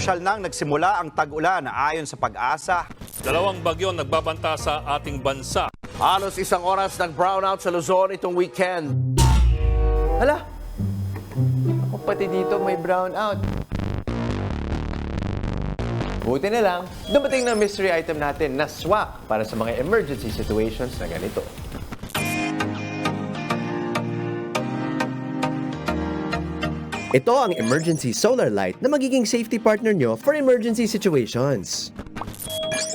Opisyal nang nagsimula ang tag-ulan ayon sa Pag-asa. Dalawang bagyo nagbabanta sa ating bansa. Halos isang oras nag-brownout sa Luzon itong weekend. Hala, ako pati dito may brownout. Buti na lang, dumating na mystery item natin na swak para sa mga emergency situations na ganito. Ito ang emergency solar light na magiging safety partner nyo for emergency situations.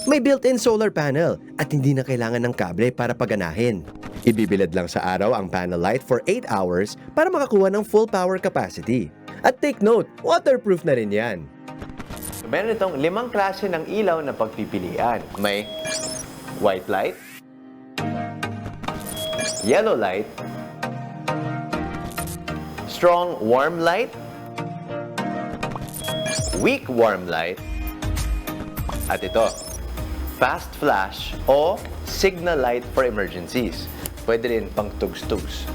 May built-in solar panel at hindi na kailangan ng kable para paganahin. Ibibilad lang sa araw ang panel light for 8 hours para makakuha ng full power capacity. At take note, waterproof na rin yan. Meron itong 5 klase ng ilaw na pagpipilian. May white light, yellow light, strong warm light, weak warm light, at ito, fast flash o signal light for emergencies. Pwede rin pang tugs-tugs.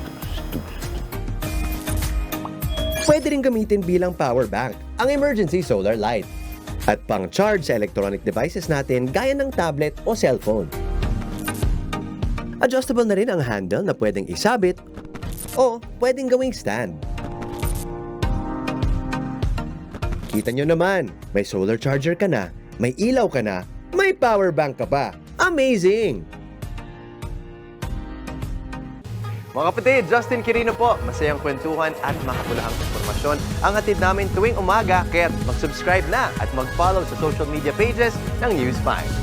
Pwede rin gamitin bilang power bank ang emergency solar light. At pang-charge sa electronic devices natin gaya ng tablet o cellphone. Adjustable na rin ang handle na pwedeng isabit o pwedeng gawing stand. Kita nyo naman, may solar charger ka na, may ilaw ka na, may power bank ka pa. Amazing! Mga kapatid, Justin Quirino po. Masayang kwentuhan at makapulahang informasyon ang hatid namin tuwing umaga. Kaya mag-subscribe na at mag-follow sa social media pages ng News 5.